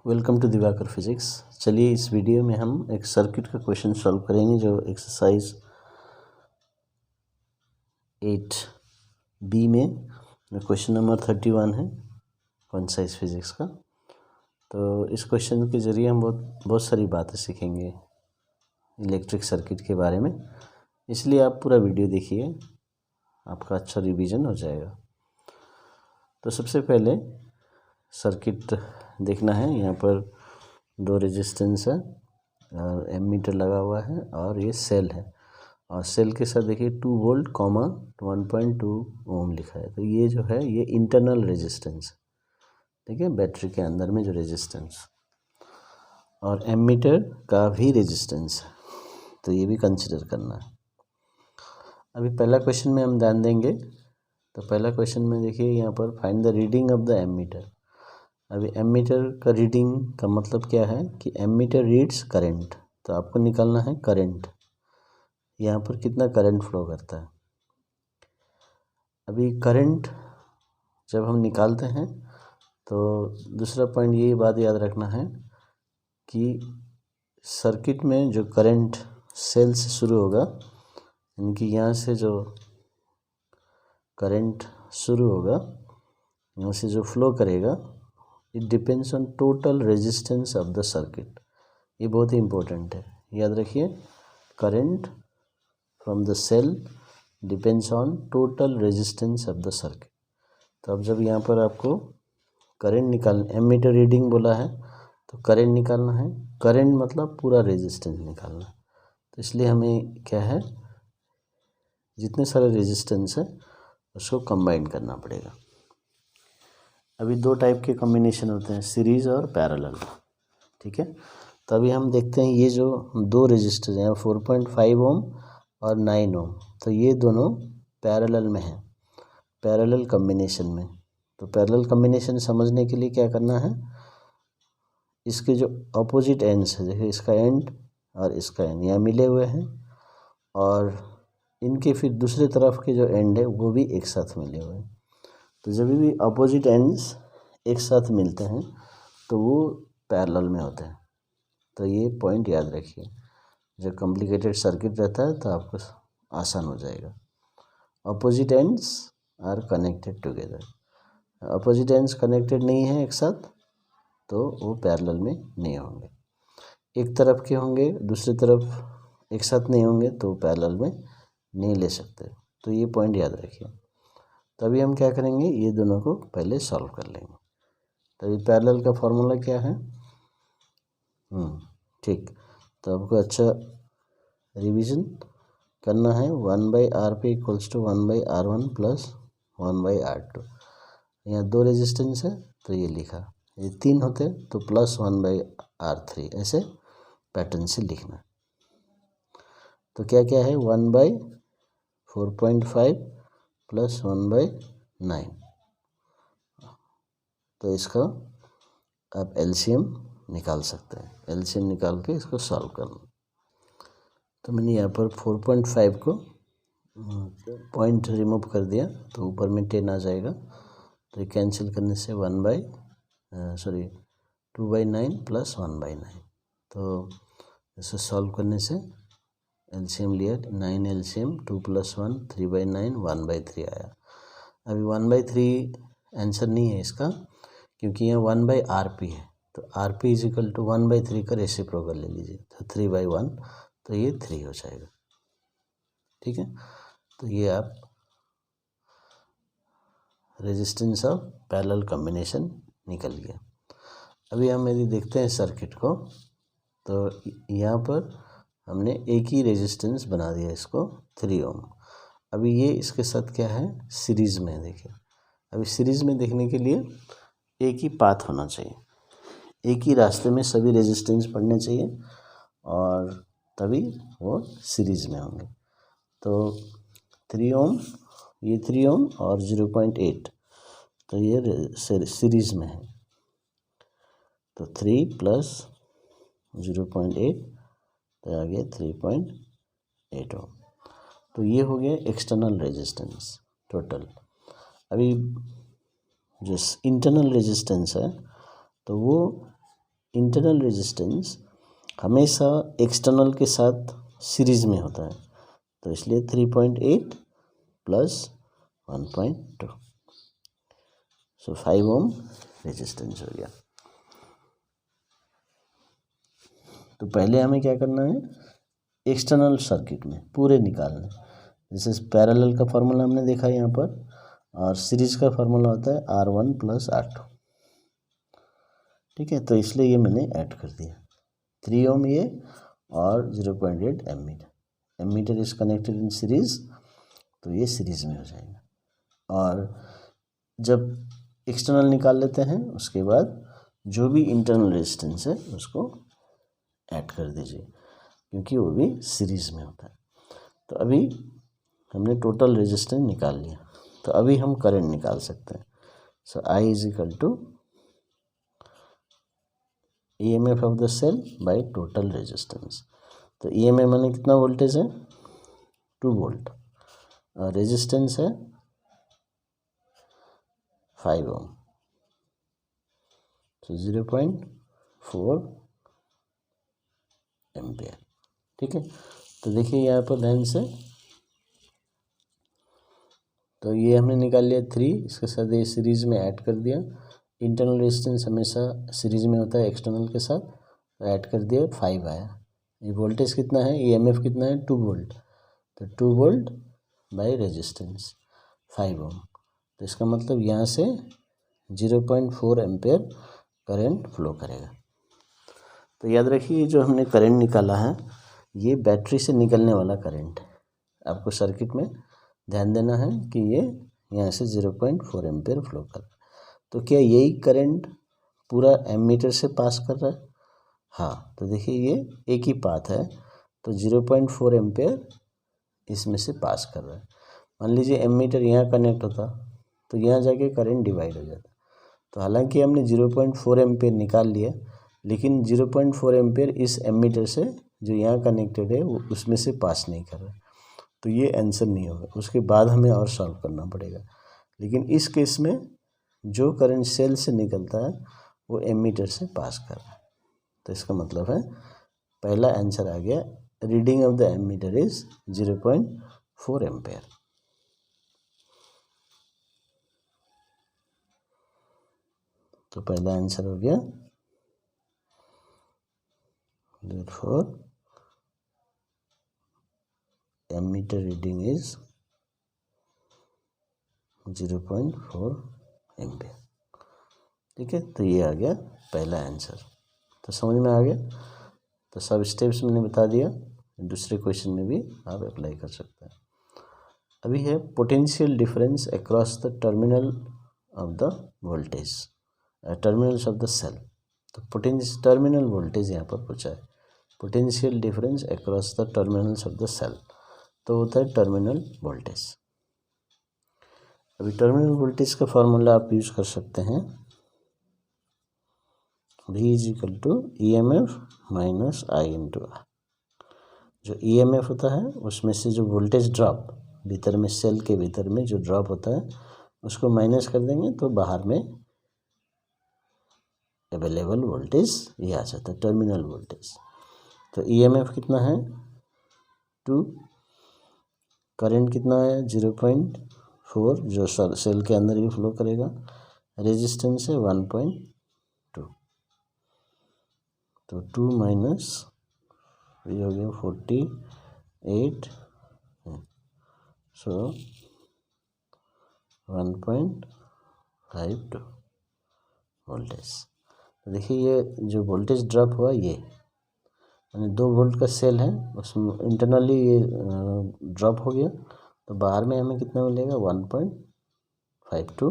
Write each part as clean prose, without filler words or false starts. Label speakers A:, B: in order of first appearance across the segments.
A: Welcome to Diwakar physics. चलिए इस video में हम एक सर्किट का क्वेश्चन सॉल्व करेंगे जो एक्सरसाइज 8B में क्वेश्चन नंबर 31 है कॉन्साइज फिजिक्स का। तो इस क्वेश्चन के ज़रिए हम बहुत सारी बातें सीखेंगे इलेक्ट्रिक सर्किट के बारे में, इसलिए आप पूरा वीडियो देखिए, आपका अच्छा रिवीजन हो जाएगा। तो सबसे पहले सर्किट देखना है। यहाँ पर दो रेजिस्टेंस है और एमीटर लगा हुआ है और ये सेल है, और सेल के साथ देखिए 2 वोल्ट 1.2 ओम लिखा है। तो ये जो है ये इंटरनल रेजिस्टेंस, ठीक है, बैटरी के अंदर में जो रेजिस्टेंस, और एमीटर का भी रेजिस्टेंस है, तो ये भी कंसिडर करना है। अभी पहला क्वेश्चन में हम ध्यान देंगे। तो पहला क्वेश्चन में देखिए यहाँ पर find the reading of the ammeter. अभी एमीटर का रीडिंग का मतलब क्या है कि एमीटर रीड्स करंट, तो आपको निकालना है करंट, यहाँ पर कितना करंट फ्लो करता है। अभी करंट जब हम निकालते हैं तो दूसरा पॉइंट ये बात याद रखना है कि सर्किट में जो करंट सेल से शुरू होगा, यानी कि यहाँ से जो करंट शुरू होगा, यहाँ से जो फ्लो करेगा, it depends on total resistance of the circuit. ये बहुत ही इम्पोर्टेंट है, याद रखिए। Current from the cell depends on total resistance of the circuit. तो अब जब यहाँ पर आपको करंट एमीटर रीडिंग बोला है तो करंट निकालना है। करंट मतलब पूरा रेजिस्टेंस निकालना है। तो इसलिए हमें क्या है, जितने सारे रेजिस्टेंस है उसको कंबाइन करना पड़ेगा। अभी दो टाइप के कॉम्बिनेशन होते हैं, सीरीज़ और पैरेलल, ठीक है। तो अभी हम देखते हैं ये जो दो रेजिस्टर हैं 4.5 ओम और 9 ओम, तो ये दोनों पैरेलल में हैं, पैरेलल कॉम्बिनेशन में। तो पैरेलल कॉम्बिनेशन समझने के लिए क्या करना है, इसके जो अपोजिट एंड्स है, देखिए इसका एंड और इसका एंड यहाँ मिले हुए हैं, और इनके फिर दूसरे तरफ के जो एंड है वो भी एक साथ मिले हुए हैं। तो जब भी अपोजिट एंड्स एक साथ मिलते हैं तो वो पैरेलल में होते हैं। तो ये पॉइंट याद रखिए, जब कॉम्प्लिकेटेड सर्किट रहता है तो आपको आसान हो जाएगा। Opposite ends are connected together, opposite ends connected नहीं है एक साथ तो वो पैरेलल में नहीं होंगे। एक तरफ के होंगे, दूसरी तरफ एक साथ नहीं होंगे तो पैरेलल में नहीं ले सकते। तो ये पॉइंट याद रखिए। तभी हम क्या करेंगे, ये दोनों को पहले सॉल्व कर लेंगे। तभी पैरेलल का फॉर्मूला क्या है, ठीक। तो आपको अच्छा रिवीजन करना है। 1/RP equals to 1/R1 plus 1/R2। यहाँ दो रेजिस्टेंस है तो ये लिखा, ये 3 होते तो प्लस 1/R3, ऐसे पैटर्न से लिखना। तो क्या क्या है, 1/4.5 प्लस 1/9। तो इसका आप एलसीएम निकाल सकते हैं, एलसीएम निकाल के इसको सॉल्व करना। तो मैंने यहाँ पर 4.5 को पॉइंट रिमूव कर दिया तो ऊपर में 10 आ जाएगा। तो ये कैंसिल करने से 2/9 प्लस 1/9। तो इसे सॉल्व करने से एलसीएम लिया, 9 एलसीएम 2 + 1 3/9 1/3 आया। अभी 1/3 आंसर नहीं है इसका, क्योंकि यहाँ 1/RP है। तो RP इज इक्वल टू 1/3 का रेसिप्रोकल ले लीजिए, तो 3/1, तो ये 3 हो जाएगा, ठीक है। तो ये आप रेजिस्टेंस ऑफ पैरेलल कॉम्बिनेशन निकल गया। अभी हम यदि देखते हैं सर्किट को, तो यहाँ पर हमने एक ही रेजिस्टेंस बना दिया, इसको 3 ओम। अभी ये इसके साथ क्या है, सीरीज़ में है। देखिए अभी सीरीज़ में देखने के लिए एक ही पाथ होना चाहिए, एक ही रास्ते में सभी रेजिस्टेंस पढ़ने चाहिए, और तभी वो सीरीज़ में होंगे। तो 3 ओम, ये 3 ओम और 0.8, तो ये सीरीज़ में है। तो 3 + 0.8, तो आ गया 3.8 ओम। तो ये हो गया एक्सटर्नल रेजिस्टेंस टोटल। अभी जो इंटरनल रेजिस्टेंस है तो वो इंटरनल रेजिस्टेंस हमेशा एक्सटर्नल के साथ सीरीज में होता है, तो इसलिए 3.8 प्लस 1.2, सो 5 ओम रेजिस्टेंस हो गया। तो पहले हमें क्या करना है, एक्सटर्नल सर्किट में पूरे निकालना। जैसे पैरेलल का फार्मूला हमने देखा यहाँ पर, और सीरीज का फार्मूला होता है R1 प्लस R2, ठीक है। तो इसलिए ये मैंने ऐड कर दिया 3 ओम ये और 0.8 ammeter. Ammeter is connected in series, तो ये सीरीज में हो जाएगा। और जब एक्सटर्नल निकाल लेते हैं उसके बाद जो भी इंटरनल रेजिस्टेंस है उसको ऐड कर दीजिए, क्योंकि वो भी सीरीज में होता है। तो अभी हमने टोटल रेजिस्टेंस निकाल लिया, तो अभी हम करंट निकाल सकते हैं। So I is equal to EMF of the cell by total resistance. तो EMF माने कितना वोल्टेज है, 2 वोल्ट, और रेजिस्टेंस है 5 ओम, तो 0.4 एम्पियर, ठीक है। तो देखिए यहाँ पर ध्यान से, तो ये हमने निकाल लिया 3, इसके साथ ये सीरीज में ऐड कर दिया। इंटरनल रेजिस्टेंस हमेशा सीरीज में होता है एक्सटर्नल के साथ, तो ऐड कर दिया 5 आया। ये वोल्टेज कितना है, EMF कितना है, 2 वोल्ट, तो 2 वोल्ट बाय रेजिस्टेंस 5 ओम। तो इसका मतलब यहाँ से 0.4 एम्पियर करंट फ्लो करेगा। तो याद रखिए जो हमने करंट निकाला है ये बैटरी से निकलने वाला करंट है। आपको सर्किट में ध्यान देना है कि ये यहाँ से 0.4 एम्पियर फ्लो कर रहा है। तो क्या यही करंट पूरा एमीटर से पास कर रहा है? हाँ, तो देखिए ये एक ही पाथ है, तो 0.4 एम्पियर इसमें से पास कर रहा है। मान लीजिए एमीटर यहाँ कनेक्ट होता तो यहाँ जाके करंट डिवाइड हो जाता। तो हालांकि हमने 0.4 एम्पियर निकाल लिया, लेकिन 0.4 एम्पियर इस एमीटर से जो यहाँ कनेक्टेड है वो उसमें से पास नहीं कर रहा है, तो ये आंसर नहीं होगा। उसके बाद हमें और सॉल्व करना पड़ेगा। लेकिन इस केस में जो करंट सेल से निकलता है वो एमीटर से पास कर रहा है, तो इसका मतलब है पहला आंसर आ गया, reading of the ammeter is 0.4 ampere. तो पहला आंसर हो गया, therefore ammeter reading is 0.4 ampere, ठीक है। तो ये आ गया पहला आंसर। तो समझ में आ गया। तो सब स्टेप्स मैंने बता दिया, दूसरे क्वेश्चन में भी आप अप्लाई कर सकते हैं। अभी है potential difference across the terminal of the voltage, terminals of the cell. तो पोटेंशियल टर्मिनल वोल्टेज यहाँ पर पूछा है, potential difference across the terminals of the cell, तो होता है टर्मिनल वोल्टेज। अभी टर्मिनल वोल्टेज का फॉर्मूला आप यूज कर सकते हैं, V is equal to EMF minus I into R। जो EMF होता है उसमें से जो वोल्टेज ड्रॉप भीतर में, सेल के भीतर में जो ड्रॉप होता है उसको माइनस कर देंगे तो बाहर में अवेलेबल वोल्टेज ये आ जाता है, टर्मिनल वोल्टेज। तो EMF कितना है 2, करंट कितना है 0.4 जो सेल के अंदर ही फ्लो करेगा, रेजिस्टेंस है 1.2, तो 2 माइनस ये हो गया 48, सो 1.52 वोल्टेज। तो देखिए ये जो वोल्टेज ड्रॉप हुआ ये यानी 2 वोल्ट का सेल है, उसमें इंटरनली ये ड्रॉप हो गया, तो बाहर में हमें कितना मिलेगा 1.52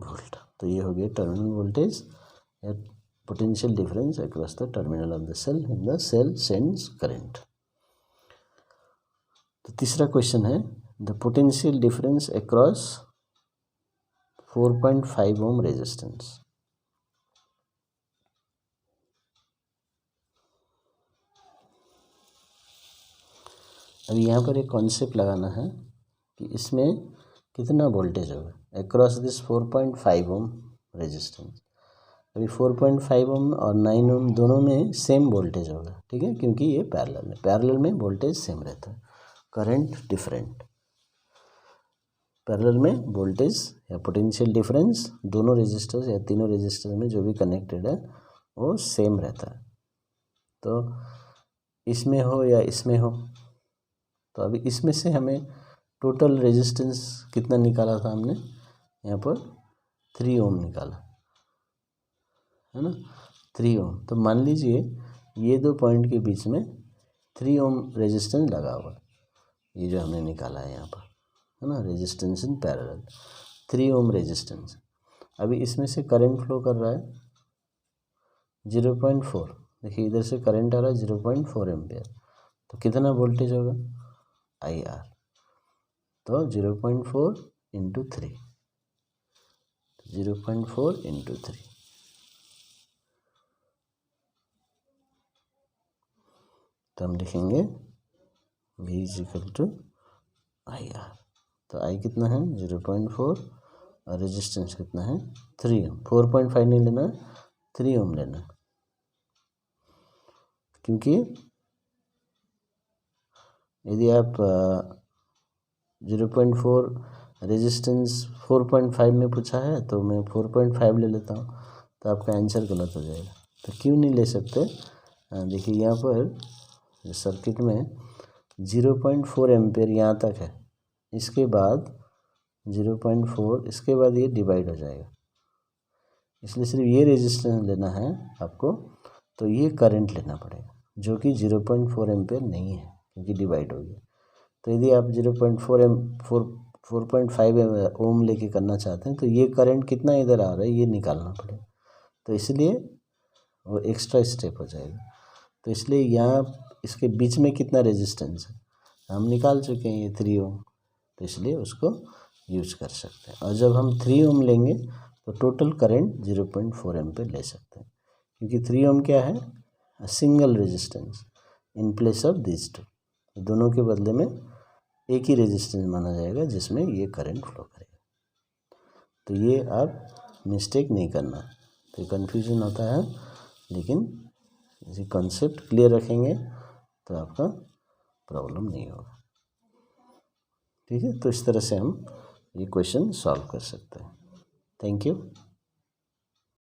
A: वोल्ट। तो ये हो गया टर्मिनल वोल्टेज या potential difference across the terminal of the cell in the cell sends current. तो तीसरा क्वेश्चन है the potential difference across 4.5 ohm resistance. अभी यहाँ पर एक कॉन्सेप्ट लगाना है कि इसमें कितना वोल्टेज होगा अक्रॉस दिस 4.5 ओम रेजिस्टेंस। अभी 4.5 ओम और 9 ओम दोनों में सेम वोल्टेज होगा, ठीक है, क्योंकि ये पैरेलल में वोल्टेज सेम रहता है, करंट डिफरेंट। पैरेलल में वोल्टेज या पोटेंशियल डिफरेंस दोनों रेजिस्टर्स या तीनों रेजिस्टर्स में जो भी कनेक्टेड है वो सेम रहता है। तो इसमें हो या इसमें हो, तो अभी इसमें से हमें टोटल रेजिस्टेंस कितना निकाला था हमने, यहाँ पर 3 ओम निकाला है ना, 3 ओम। तो मान लीजिए ये दो पॉइंट के बीच में 3 ओम रेजिस्टेंस लगा हुआ है, ये जो हमने निकाला है यहाँ पर, है ना, resistance in parallel 3 Om resistance. अभी इसमें से करंट फ्लो कर रहा है 0.4, देखिए इधर से करंट आ रहा है 0.4 एम्पियर, तो कितना वोल्टेज होगा IR, तो 0.4 इंटू 3, 0.4 इंटू 3, तो हम लिखेंगे V is equal to IR। तो I कितना है 0.4 और रेजिस्टेंस कितना है 3 ओम। 4.5 नहीं लेना, 3 ओम लेना, क्योंकि यदि आप 0.4 रेजिस्टेंस 4.5 में पूछा है तो मैं 4.5 ले लेता हूँ, तो आपका आंसर गलत हो जाएगा। तो क्यों नहीं ले सकते, देखिए यहाँ पर सर्किट में 0.4 एम्पियर यहाँ तक है, इसके बाद 0.4, इसके बाद ये डिवाइड हो जाएगा, इसलिए सिर्फ ये रेजिस्टेंस लेना है आपको, तो ये करंट लेना पड़ेगा जो कि 0.4 एम्पियर नहीं है क्योंकि डिवाइड हो गया। तो यदि आप 4.5 ओम लेके करना चाहते हैं तो ये करंट कितना इधर आ रहा है ये निकालना पड़ेगा, तो इसलिए वो एक्स्ट्रा स्टेप हो जाएगा। तो इसलिए यहाँ इसके बीच में कितना रेजिस्टेंस है हम निकाल चुके हैं, ये 3 ओम, तो इसलिए उसको यूज कर सकते हैं। और जब हम 3 ओम लेंगे तो टोटल करंट 0.4 एम्पियर ले सकते हैं, क्योंकि 3 ओम क्या है, single resistance in place of this two, दोनों के बदले में एक ही रेजिस्टेंस माना जाएगा जिसमें ये करंट फ्लो करेगा। तो ये आप मिस्टेक नहीं करना, तो कन्फ्यूजन होता है, लेकिन इसी कॉन्सेप्ट क्लियर रखेंगे तो आपका प्रॉब्लम नहीं होगा, ठीक है। तो इस तरह से हम ये क्वेश्चन सॉल्व कर सकते हैं। Thank you.